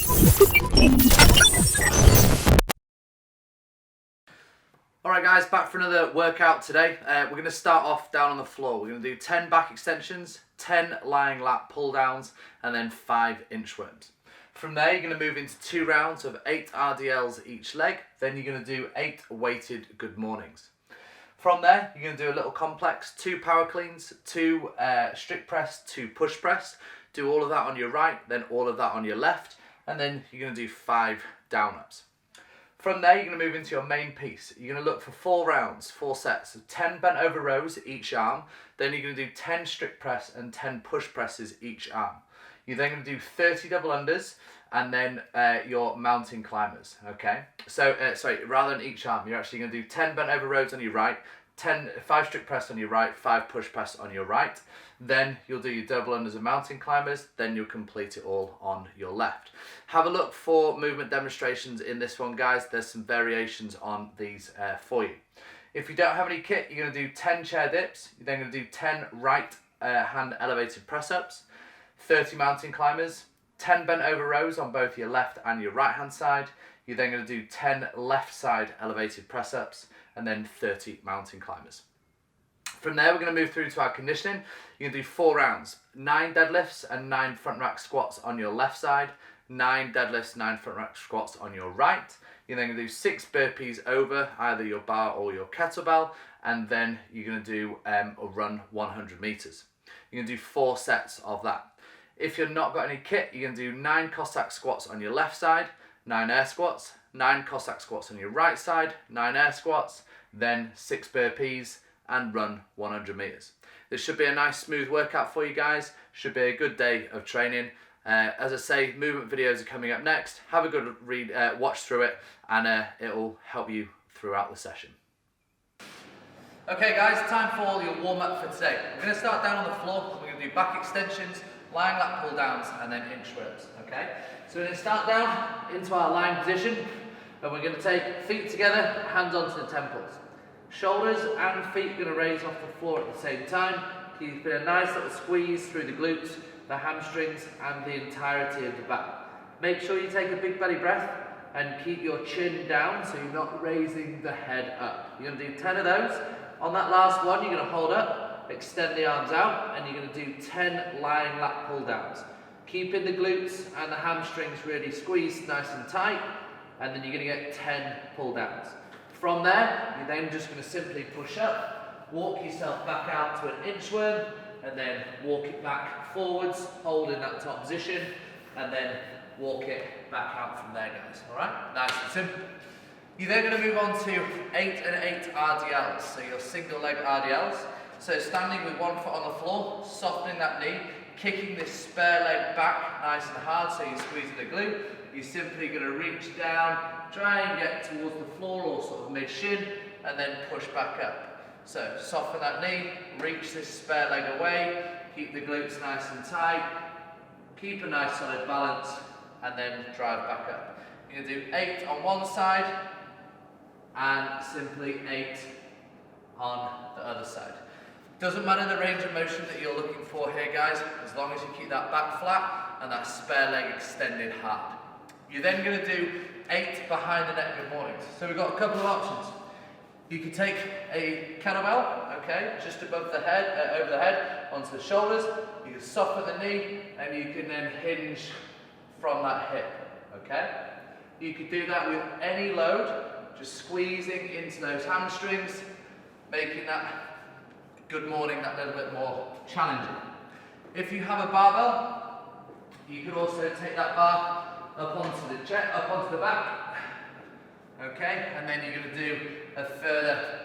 Alright guys, back for another workout today. We're going to start off down on the floor. We're going to do 10 back extensions, 10 lying lat pull downs, and then 5 inchworms. From there you're going to move into 2 rounds of 8 RDLs each leg. Then you're going to do 8 weighted good mornings. From there you're going to do a little complex, 2 power cleans, 2 strict press, 2 push press. Do all of that on your right, then all of that on your left, and then you're going to do 5 down ups. From there, you're going to move into your main piece. You're going to look for 4 rounds, 4 sets of 10 bent over rows each arm. Then you're going to do 10 strict press and 10 push presses each arm. You're then going to do 30 double unders and then your mountain climbers, okay? So, rather than each arm, you're actually going to do 10 bent over rows on your right, 5 strict press on your right, 5 push press on your right. Then you'll do your double unders and mountain climbers, then you'll complete it all on your left. Have a look for movement demonstrations in this one, guys. There's some variations on these for you. If you don't have any kit, you're going to do 10 chair dips. You're then going to do 10 right hand elevated press ups, 30 mountain climbers, 10 bent over rows on both your left and your right hand side. You're then going to do 10 left side elevated press ups and then 30 mountain climbers. From there, we're going to move through to our conditioning. You're going to do 4 rounds, 9 deadlifts and 9 front rack squats on your left side, 9 deadlifts, 9 front rack squats on your right. You're then going to do 6 burpees over either your bar or your kettlebell, and then you're going to do a run 100 meters. You're going to do 4 sets of that. If you've not got any kit, you're going to do 9 Cossack squats on your left side, 9 air squats, 9 Cossack squats on your right side, 9 air squats, then 6 burpees, and run 100 meters. This should be a nice smooth workout for you guys. Should be a good day of training. As I say, movement videos are coming up next. Have a good read, watch through it, and it'll help you throughout the session. Okay guys, time for your warm up for today. We're going to start down on the floor. We're going to do back extensions, lying lat pull downs, and then inchworms. Okay, so we're going to start down into our lying position, and we're going to take feet together, hands onto the temples. Shoulders and feet are going to raise off the floor at the same time, keeping a nice little squeeze through the glutes, the hamstrings and the entirety of the back. Make sure you take a big belly breath and keep your chin down so you're not raising the head up. You're going to do 10 of those. On that last one, you're going to hold up, extend the arms out, and you're going to do 10 lying lat pull downs. Keeping the glutes and the hamstrings really squeezed nice and tight, and then you're going to get 10 pull downs. From there, you're then just going to simply push up, walk yourself back out to an inchworm, and then walk it back forwards, hold in that top position, and then walk it back out from there, guys. Alright? Nice and simple. You're then going to move on to 8 and 8 RDLs, so your single leg RDLs. So standing with one foot on the floor, softening that knee, kicking this spare leg back nice and hard so you're squeezing the glute. You're simply going to reach down, try and get towards the floor or sort of mid-shin, and then push back up. So soften that knee, reach this spare leg away, keep the glutes nice and tight, keep a nice solid balance, and then drive back up. You're going to do 8 on one side, and simply 8 on the other side. Doesn't matter the range of motion that you're looking for here, guys, as long as you keep that back flat and that spare leg extended hard. You're then going to do 8 behind the neck good mornings. So we've got a couple of options. You could take a kettlebell, okay, just above the head, over the head, onto the shoulders. You can soften the knee, and you can then hinge from that hip, okay? You could do that with any load, just squeezing into those hamstrings, making that good morning that little bit more challenging. If you have a barbell, you could also take that bar up onto the chest, up onto the back, okay, and then you're going to do a further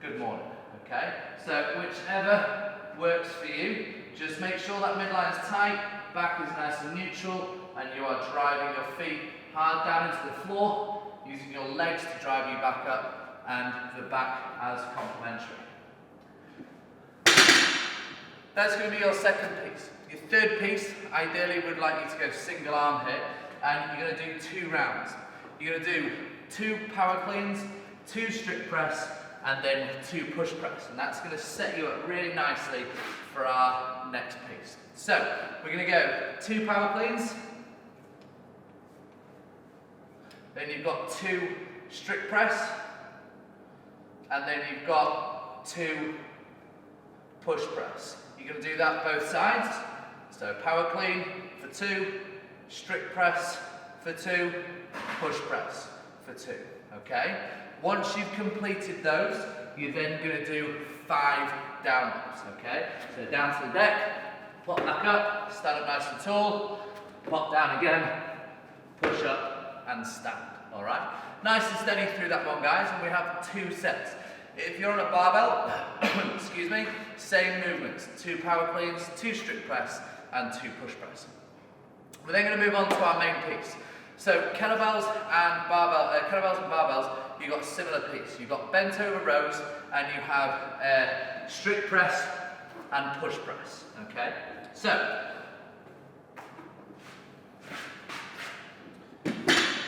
good morning, okay. So whichever works for you, just make sure that midline is tight, back is nice and neutral, and you are driving your feet hard down into the floor, using your legs to drive you back up, and the back as complementary. That's going to be your second piece. Your third piece, ideally would like you to go single arm here, and you're going to do 2 rounds. You're going to do 2 power cleans, 2 strict press, and then 2 push press. And that's going to set you up really nicely for our next piece. So, we're going to go 2 power cleans, Then you've got 2 strict press, and then you've got 2 push press. You're going to do that both sides. So power clean for 2, strict press for 2, push press for 2. Okay? Once you've completed those, you're then going to do 5 down ups. Okay? So down to the deck, pop back up, stand up nice and tall, pop down again, push up and stand. Alright? Nice and steady through that one, guys, and we have 2 sets. If you're on a barbell, excuse me, same movements, 2 power cleans, 2 strict press, and 2 push press. We're then going to move on to our main piece. So kettlebells and barbells, you've got a similar piece. You've got bent over rows, and you have strict press and push press. Okay? So,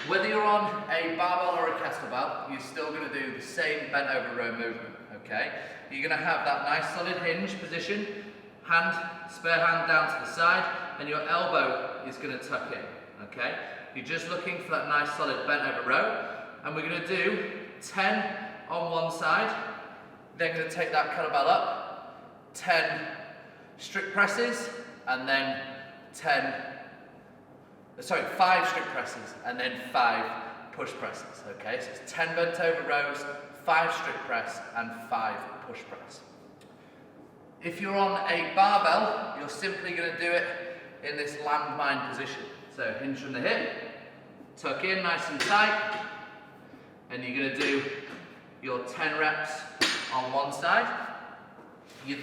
whether you're on a barbell or a kettlebell, you're still going to do the same bent over row movement, okay? You're going to have that nice solid hinge position, spare hand down to the side, and your elbow is going to tuck in, okay? You're just looking for that nice solid bent over row, and we're going to do 10 on one side, then going to take that kettlebell up, 10 strict presses, and then 5 strict presses, and then 5 push presses, okay? So it's 10 bent over rows, 5 strict press, and 5 push press. If you're on a barbell, you're simply going to do it in this landmine position. So hinge from the hip, tuck in nice and tight, and you're going to do your 10 reps on one side. You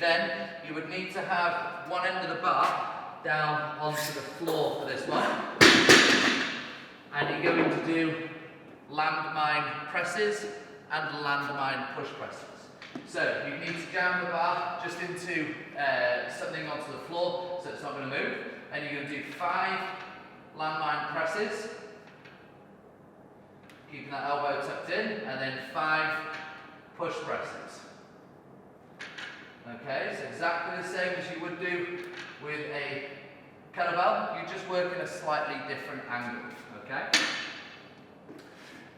would need to have one end of the bar down onto the floor for this one. And you're going to do landmine presses and landmine push presses. So you need to jam the bar just into something onto the floor so it's not going to move. And you're going to do 5 landmine presses, keeping that elbow tucked in, and then 5 push presses. Okay, so exactly the same as you would do with a kettlebell, you just work in a slightly different angle, okay?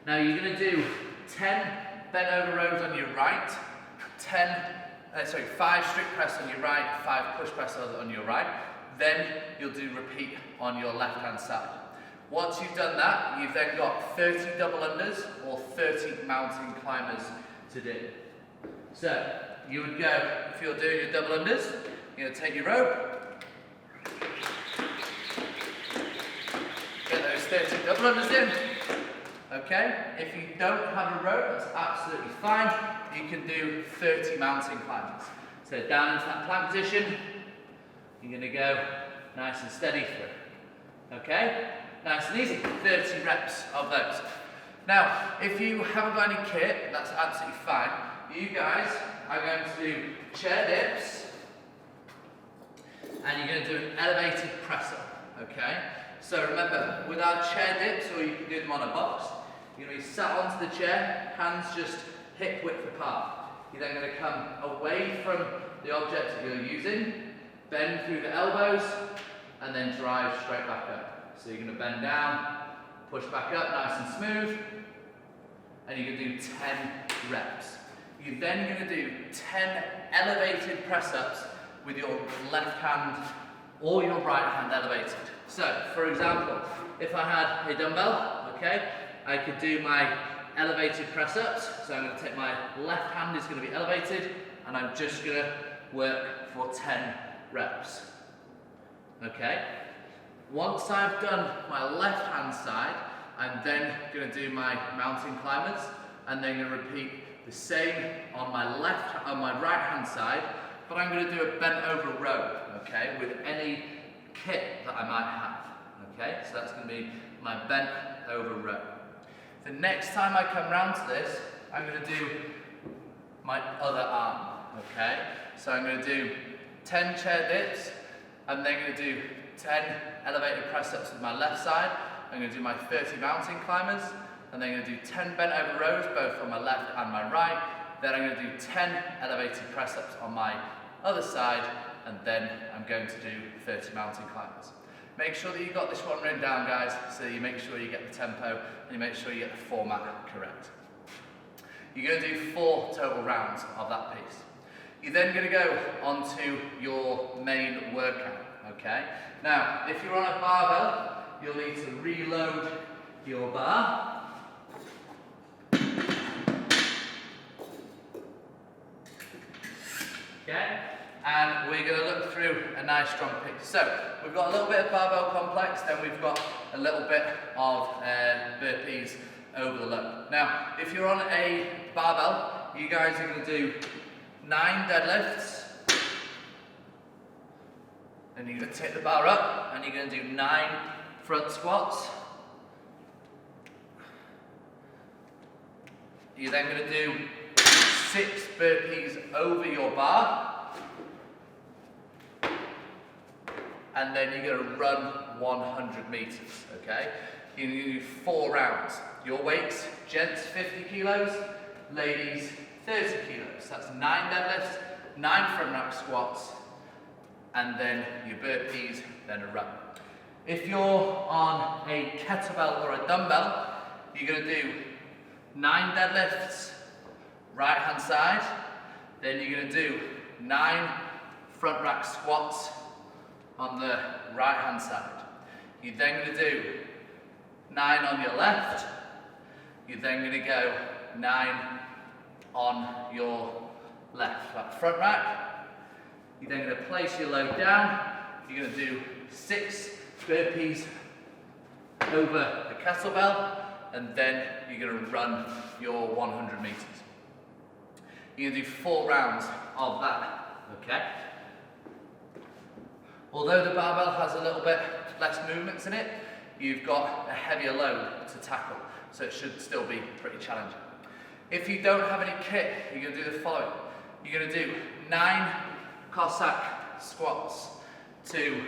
Now you're going to do 10 bent over rows on your right, 5 strict press on your right, 5 push press on your right, then you'll do repeat on your left hand side. Once you've done that, you've then got 30 double unders or 30 mountain climbers to do. So you would go, if you're doing your double unders, you're going to take your rope, get those 30 double unders in. Okay, if you don't have a rope, that's absolutely fine. You can do 30 mountain climbers. So down into that plank position, you're going to go nice and steady through. Okay, nice and easy, 30 reps of those. Now, if you haven't got any kit, that's absolutely fine. You guys are going to do chair dips, and you're going to do an elevated press up, okay? So remember, with our chair dips, or you can do them on a box, you're going to be sat onto the chair, hands just hip width apart. You're then going to come away from the object that you're using, bend through the elbows, and then drive straight back up. So you're going to bend down, push back up nice and smooth, and you're going to do 10 reps. You're then going to do 10 elevated press-ups with your left hand or your right hand elevated. So, for example, if I had a dumbbell, okay, I could do my elevated press-ups. So I'm going to take my left hand is going to be elevated, and I'm just going to work for 10 reps. Okay? Once I've done my left hand side, I'm then going to do my mountain climbers, and then going to repeat the same on my right hand side, but I'm going to do a bent over row, okay, with any kit that I might have, okay, so that's going to be my bent over row. The next time I come round to this, I'm going to do my other arm, okay, so I'm going to do 10 chair dips, I'm then going to do 10 elevated press-ups with my left side, I'm going to do my 30 mountain climbers, and then I'm going to do 10 bent over rows, both on my left and my right. Then I'm going to do 10 elevated press-ups on my other side, and then I'm going to do 30 mountain climbers. Make sure that you've got this one written down, guys, so you make sure you get the tempo and you make sure you get the format correct. You're going to do 4 total rounds of that piece. You're then going to go onto your main workout, okay? Now, if you're on a barbell, you'll need to reload your bar. Okay? And we're going to look through a nice strong piece. So, we've got a little bit of barbell complex, then we've got a little bit of burpees over the load. Now, if you're on a barbell, you guys are going to do 9 deadlifts, and you're going to take the bar up, and you're going to do 9 front squats. You're then going to do 6 burpees over your bar, and then you're going to run 100 meters, okay? You're going to do 4 rounds. Your weights, gents 50 kilos, ladies 30 kilos. That's 9 deadlifts, 9 front rack squats, and then your burpees, then a run. If you're on a kettlebell or a dumbbell, you're going to do 9 deadlifts, right hand side, then you're going to do 9 front rack squats on the right hand side. You're then going to do 9 on your left, you're then going to go 9 on your left front rack. You're then going to place your load down, you're going to do 6 burpees over the kettlebell, and then you're going to run your 100 meters. You're going to do 4 rounds of that, okay? Although the barbell has a little bit less movements in it, you've got a heavier load to tackle, so it should still be pretty challenging. If you don't have any kit, you're going to do the following. You're going to do 9 Cossack squats to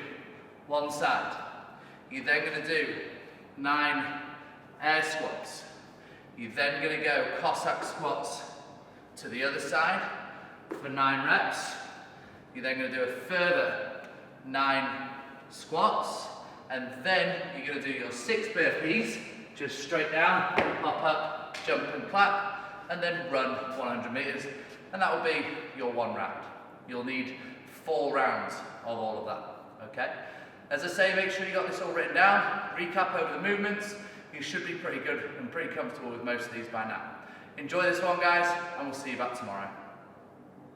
one side. You're then going to do 9 air squats. You're then going to go Cossack squats to the other side for 9 reps. You're then going to do a further 9 squats, and then you're going to do your 6 burpees, just straight down, hop up, jump and clap, and then run 100 meters, and that will be your 1 round. You'll need 4 rounds of all of that, okay? As I say, make sure you got this all written down, recap over the movements. You should be pretty good and pretty comfortable with most of these by now. Enjoy this one, guys, and we'll see you back tomorrow.